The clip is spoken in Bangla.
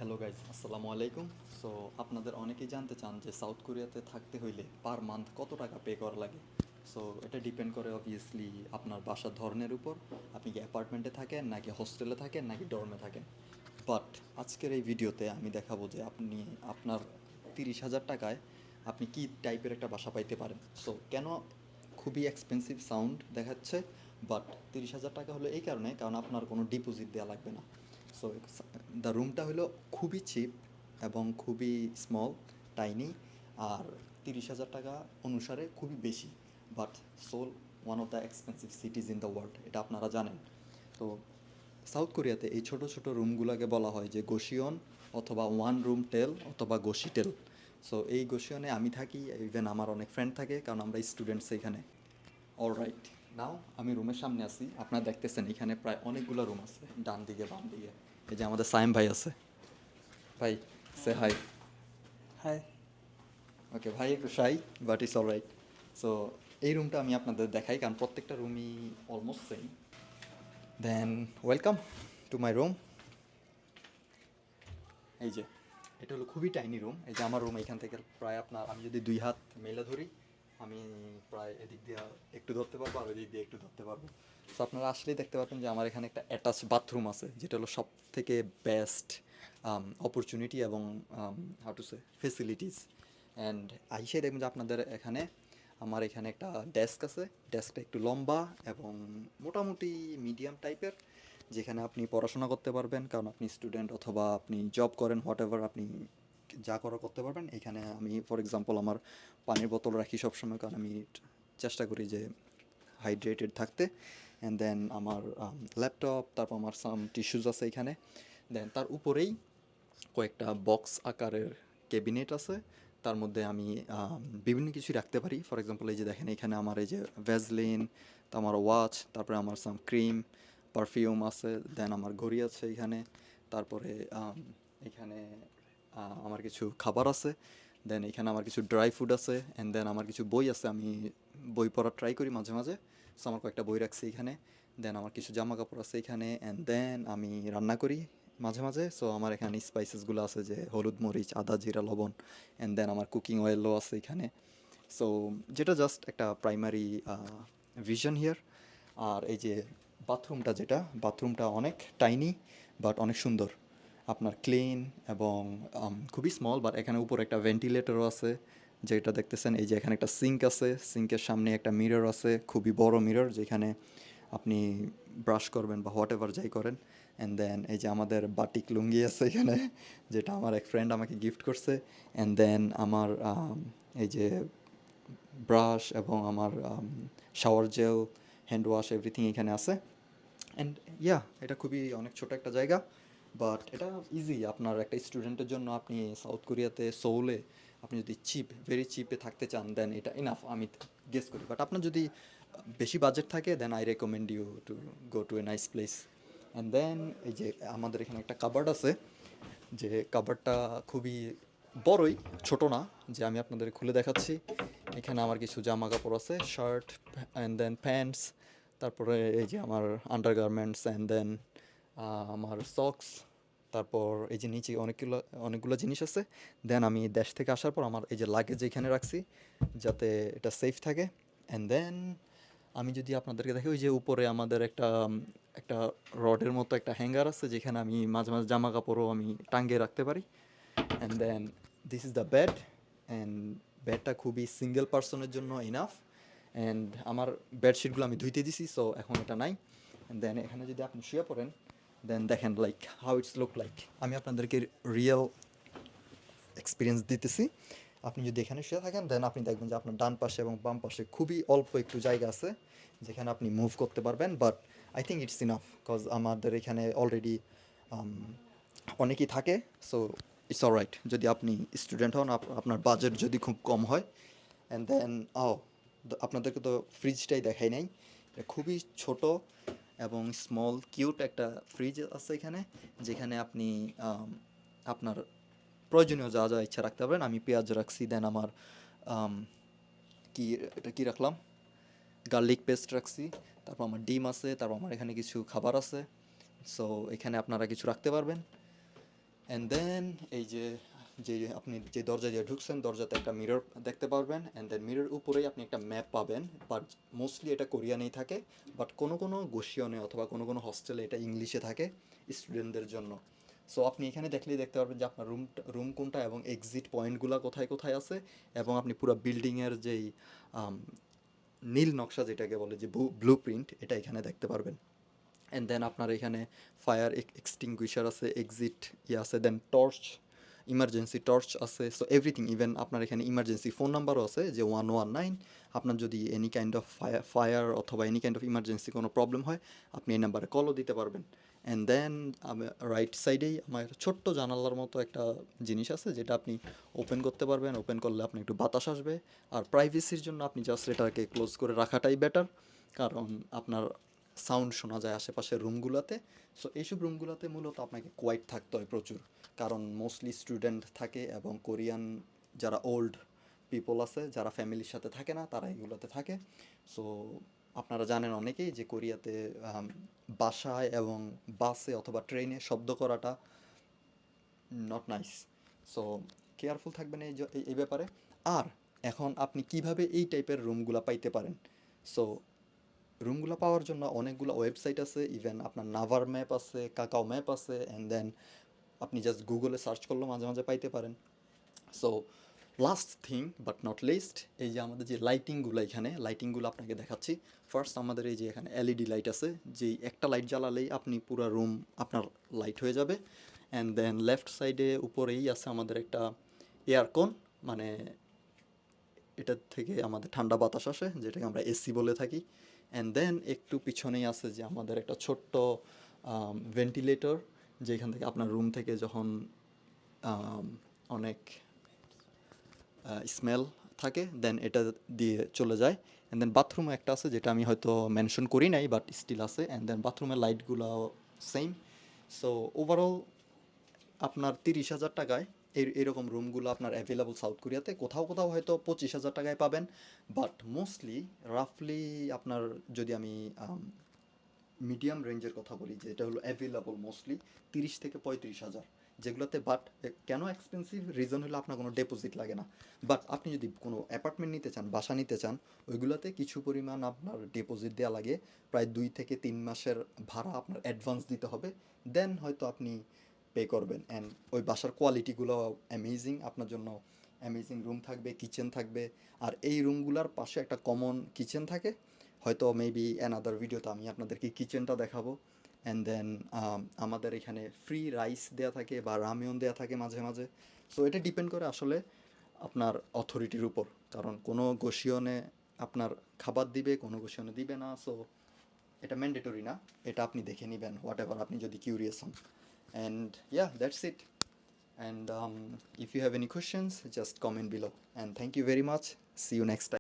হ্যালো গাইজ, আসসালামু আলাইকুম। সো আপনাদের অনেকেই জানতে চান যে সাউথ কোরিয়াতে থাকতে হইলে পার মান্থ কত টাকা পে করা লাগে। সো এটা ডিপেন্ড করে অবভিয়াসলি আপনার বাসার ধরনের উপর। আপনি কি অ্যাপার্টমেন্টে থাকেন, নাকি হোস্টেলে থাকেন, নাকি ডর্মে থাকেন। বাট আজকের এই ভিডিওতে আমি দেখাবো যে আপনি আপনার 30,000 টাকায় আপনি কী টাইপের একটা বাসা পাইতে পারেন। সো কেন খুবই এক্সপেন্সিভ সাউন্ড দেখাচ্ছে, বাট 30,000 টাকা হলো এই কারণে, কারণ আপনার কোনো ডিপোজিট দেওয়া লাগবে না। সো দ্য রুমটা হলো খুবই চিপ এবং খুবই স্মল, টাইনি। আর 30,000 টাকা অনুসারে খুবই বেশি। But Seoul one of the expensive cities in the world, এটা আপনারা জানেন। তো সাউথ কোরিয়াতে এই ছোট ছোট রুমগুলোকে বলা হয় যে গোশিয়ন, অথবা ওয়ান রুম টেল, অথবা গোশিটেল। সো এই গোশিয়নে আমি থাকি, ইভেন আমার অনেক ফ্রেন্ড থাকে, কারণ আমরা স্টুডেন্টস এখানে। অলরাইট, নাও আমি রুমের সামনে আছি। আপনারা দেখতেছেন এখানে প্রায় অনেকগুলো রুম আছে, ডান দিকে বাম দিকে। এই যে আমাদের সাইম ভাই আছে। ভাই, সে হাই। হাই। ওকে ভাই একটু shy, but it's alright. So এই রুমটা আমি আপনাদের দেখাই, কারণ প্রত্যেকটা রুমই almost same. Then welcome to my room. এই যে এটা হলো খুবই টাইনি রুম। এই যে আমার রুম, এখান থেকে প্রায় আপনার, আমি যদি দুই হাত মেলে ধরি, আমি প্রায় এদিক দিয়ে একটু ধরতে পারবো, আর ওই দিক দিয়ে একটু ধরতে পারবো। সো আপনারা আসলেই দেখতে পাবেন যে আমার এখানে একটা অ্যাটাচ বাথরুম আছে, যেটা হলো সব থেকে বেস্ট অপরচুনিটি এবং how to say facilities. And আইসে দেখবেন যে আপনাদের এখানে, আমার এখানে একটা ডেস্ক আছে। ডেস্কটা একটু লম্বা এবং মোটামুটি মিডিয়াম টাইপের, যেখানে আপনি পড়াশোনা করতে পারবেন, কারণ আপনি স্টুডেন্ট অথবা আপনি জব করেন, হোয়াট এভার আপনি যা করার করতে পারবেন। এখানে আমি ফর এক্সাম্পল আমার পানির বোতল রাখি সবসময়, কারণ আমি চেষ্টা করি যে হাইড্রেটেড থাকতে। অ্যান্ড দেন আমার ল্যাপটপ, তারপর আমার সাম টিস্যুজ আছে এখানে। দেন তার উপরেই কয়েকটা বক্স আকারের ক্যাবিনেট আছে। তার মধ্যে আমি বিভিন্ন কিছু রাখতে পারি। ফর এক্সাম্পল এই যে দেখেন, এখানে আমার এই যে ভ্যাজলিন, তো আমার ওয়াচ, তারপরে আমার সাম ক্রিম, পারফিউম আছে। দেন আমার ঘড়ি আছে এখানে। তারপরে এখানে আমার কিছু খাবার আছে। দেন এখানে আমার কিছু ড্রাই ফুড আছে। অ্যান্ড দেন আমার কিছু বই আছে, আমি বই পড়ার ট্রাই করি মাঝে মাঝে। সো আমার কয়েকটা বই রাখছি এখানে। দেন আমার কিছু জামা কাপড় আছে এখানে। অ্যান্ড দেন আমি রান্না করি মাঝে মাঝে। সো আমার এখানে স্পাইসেসগুলো আছে, যে হলুদ, মরিচ, আদা, জিরা, লবণ। অ্যান্ড দেন আমার কুকিং অয়েলও আছে এখানে। সো যেটা জাস্ট একটা প্রাইমারি ভিশন হিয়ার। আর এই যে বাথরুমটা, বাথরুমটা অনেক টাইনি বাট অনেক সুন্দর, আপনার ক্লিন এবং খুবই স্মল। বাট এখানে উপরে একটা ভেন্টিলেটরও আছে, যেটা দেখতেছেন। এই যে এখানে একটা সিঙ্ক আছে, সিঙ্কের সামনে একটা মিরর আছে, খুবই বড় মিরর, যেখানে আপনি ব্রাশ করবেন বা হোয়াট এভার যাই করেন। অ্যান্ড দেন এই যে আমাদের বাটিক লুঙ্গি আছে এখানে, যেটা আমার এক ফ্রেন্ড আমাকে গিফট করছে। অ্যান্ড দেন আমার এই যে ব্রাশ এবং আমার shower gel, hand wash, everything এখানে আছে। অ্যান্ড ইয়া, এটা খুবই অনেক ছোট একটা জায়গা, বাট এটা ইজি আপনার একটা স্টুডেন্টের জন্য। আপনি সাউথ কোরিয়াতে সোউলে আপনি যদি চিপ, ভেরি চিপে থাকতে চান, দেন এটা ইনাফ আমি গেস করি। বাট আপনার যদি বেশি বাজেট থাকে, then I recommend you to go to a nice place. And then এই যে আমাদের এখানে একটা কাবার্ড আছে, যে কাবার্ডটা খুবই বড়ই, ছোট না। যে আমি আপনাদের খুলে দেখাচ্ছি। এখানে আমার কিছু জামা কাপড় আছে, শার্ট অ্যান্ড দেন প্যান্টস। তারপরে এই যে আমার আন্ডারগার্মেন্টস, অ্যান্ড দেন আমার সক্স। তারপর এই যে নিচে অনেকগুলো অনেকগুলো জিনিস আছে। দেন আমি দেশ থেকে আসার পর আমার এই যে লাগেজ এখানে রাখছি, যাতে এটা সেফ থাকে। অ্যান্ড দেন আমি যদি আপনাদেরকে দেখি, ওই যে উপরে আমাদের একটা রডের মতো একটা হ্যাঙ্গার আছে, যেখানে আমি মাঝে মাঝে জামা কাপড়ও আমি টাঙ্গিয়ে রাখতে পারি। And then this is the bed. অ্যান্ড বেডটা খুবই সিঙ্গেল পার্সনের জন্য ইনাফ। অ্যান্ড আমার বেডশিটগুলো আমি ধুইতে দিছি, সো এখন এটা নাই। অ্যান্ড দেন এখানে যদি আপনি শুয়ে পড়েন, দেন দেখেন like how it's look like. আমি আপনাদেরকে রিয়েল এক্সপিরিয়েন্স দিতেছি। আপনি যদি এখানে শুয়ে থাকেন, দেন আপনি দেখবেন যে আপনার ডান পাশে এবং বাম পাশে খুবই অল্প একটু জায়গা আছে, যেখানে আপনি মুভ করতে পারবেন। But I think it's enough, because আমাদের এখানে অলরেডি অনেকেই থাকে। সো ইটস অলরাইট যদি আপনি স্টুডেন্ট হন, আপনার বাজেট যদি খুব কম হয়। অ্যান্ড দেন আপনাদেরকে তো ফ্রিজটাই দেখাই নাই। এটা খুবই ছোট এবং স্মল কিউট একটা ফ্রিজ আছে এখানে, যেখানে আপনি আপনার প্রয়োজনীয় যা যা ইচ্ছা রাখতে পারবেন। আমি পেঁয়াজ রাখছি, দেন আমার আম, কি এটা কি রাখলাম, গার্লিক পেস্ট রাখছি। তারপর আমার ডিম আছে, তারপর আমার এখানে কিছু খাবার আছে। সো এখানে আপনারা কিছু রাখতে পারবেন। অ্যান্ড দেন এই যে যে আপনি যে দরজা দিয়ে ঢুকছেন দরজাতে একটা মিরর দেখতে পারবেন, অ্যান্ড দেন মিরর উপরেই আপনি একটা ম্যাপ পাবেন, বাট মোস্টলি এটা কোরিয়ানেই থাকে, বাট কোনো কোনো গোশিয়নে অথবা কোনো কোনো হস্টেলে এটা ইংলিশে থাকে স্টুডেন্টদের জন্য। সো আপনি এখানে দেখলেই দেখতে পারবেন যে আপনার রুম কোনটা এবং এক্সিট পয়েন্টগুলো কোথায় কোথায় আছে, এবং আপনি পুরো বিল্ডিংয়ের যেই আম, নীল নকশা যেটাকে বলে যে ব্লু প্রিন্ট, এটা এখানে দেখতে পারবেন। অ্যান্ড দেন আপনার এখানে ফায়ার এক্সটিংগুইশার আছে, এক্সিট আছে, দেন টর্চ, ইমার্জেন্সি টর্চ আছে, সো এভরিথিং। ইভেন আপনার এখানে ইমার্জেন্সি ফোন নাম্বারও আছে যে 119। আপনার যদি এনি কাইন্ড অফ ফায়ার অথবা এনি কাইন্ড অফ ইমার্জেন্সি কোনো প্রবলেম হয়, আপনি এই নাম্বারে কলও দিতে পারবেন। অ্যান্ড দেন রাইট সাইডেই আমার একটা ছোট্ট জানালার মতো একটা জিনিস আছে যেটা আপনি ওপেন করতে পারবেন। ওপেন করলে আপনি একটু বাতাস আসবে, আর প্রাইভেসির জন্য আপনি জাস্ট এটাকে ক্লোজ করে রাখাটাই বেটার, কারণ আপনার সাউন্ড শোনা যায় আশেপাশের রুমগুলোতে। সো এইসব রুমগুলোতে মূলত আপনাকে কোয়াইট থাকতে হয় প্রচুর, কারণ মোস্টলি স্টুডেন্ট থাকে এবং কোরিয়ান যারা ওল্ড পিপল আছে যারা ফ্যামিলির সাথে থাকে না তারা এগুলোতে থাকে। সো আপনারা জানেন অনেকেই যে কোরিয়াতে বাসায় এবং বাসে অথবা ট্রেনে শব্দ করাটা নট নাইস। সো কেয়ারফুল থাকবেন এই ব্যাপারে। আর এখন আপনি কিভাবে এই টাইপের রুমগুলো পাইতে পারেন? সো রুমগুলো পাওয়ার জন্য অনেকগুলো ওয়েবসাইট আছে, ইভেন আপনার নাভার ম্যাপ আছে, কাকাও ম্যাপ আছে, অ্যান্ড দেন আপনি জাস্ট গুগলে সার্চ করলেও মাঝে মাঝে পাইতে পারেন। So last thing but not list, এই যে আমাদের যে লাইটিংগুলো, এখানে লাইটিংগুলো আপনাকে দেখাচ্ছি। ফার্স্ট আমাদের এই যে এখানে এলইডি লাইট আছে, যেই একটা লাইট জ্বালালেই আপনি পুরো রুম আপনার লাইট হয়ে যাবে। অ্যান্ড দেন লেফট সাইডে উপরেই আছে আমাদের একটা এয়ারকন, মানে এটার থেকে আমাদের ঠান্ডা বাতাস আসে যেটাকে আমরা এসি বলে থাকি। অ্যান্ড দেন একটু পিছনেই আছে যে আমাদের একটা ছোট্ট ভেন্টিলেটর, যেখান থেকে আপনার রুম থেকে যখন অনেক স্মেল থাকে দেন এটা দিয়ে চলে যায়। অ্যান্ড দেন বাথরুমও একটা আছে যেটা আমি হয়তো মেনশন করি নাই বাট স্টিল আছে। অ্যান্ড দেন বাথরুমের লাইটগুলো সেম। সো ওভারঅল আপনার 30,000 টাকায় এরকম রুমগুলো আপনার অ্যাভেলেবল সাউথ কোরিয়াতে। কোথাও কোথাও হয়তো 25,000 টাকায় পাবেন, বাট মোস্টলি রাফলি আপনার, যদি আমি মিডিয়াম রেঞ্জের কথা বলি, যে এটা হলো অ্যাভেলেবল মোস্টলি 30 থেকে 35,000, যেগুলোতে বাট কেন এক্সপেন্সিভ রিজন হলো আপনার কোনো ডিপোজিট লাগে না। বাট আপনি যদি কোনো অ্যাপার্টমেন্ট নিতে চান, বাসা নিতে চান, ওইগুলোতে কিছু পরিমাণ আপনার ডিপোজিট দেওয়া লাগে, প্রায় 2 থেকে 3 মাসের ভাড়া আপনার অ্যাডভান্স দিতে হবে, দেন হয়তো আপনি পে করবেন। অ্যান্ড ওই বাসার কোয়ালিটিগুলো অ্যামেজিং, আপনার জন্য অ্যামেজিং রুম থাকবে, কিচেন থাকবে। আর এই রুমগুলোর পাশে একটা কমন কিচেন থাকে, হয়তো মেবি অ্যানাদার ভিডিওতে আমি আপনাদেরকে কিচেনটা দেখাবো। অ্যান্ড দেন আমাদের এখানে ফ্রি রাইস দেওয়া থাকে বা রামেয়ন দেওয়া থাকে মাঝে মাঝে। সো এটা ডিপেন্ড করে আসলে আপনার অথরিটির উপর, কারণ কোনো গোশিয়নে আপনার খাবার দিবে, কোনো গোশিয়নে দিবে না। সো এটা ম্যান্ডেটরি না, এটা আপনি দেখে নেবেন হোয়াট এভার, আপনি যদি কিউরিয়াস হন। And yeah, that's it. And if you have any questions, just comment below. And thank you very much. See you next time.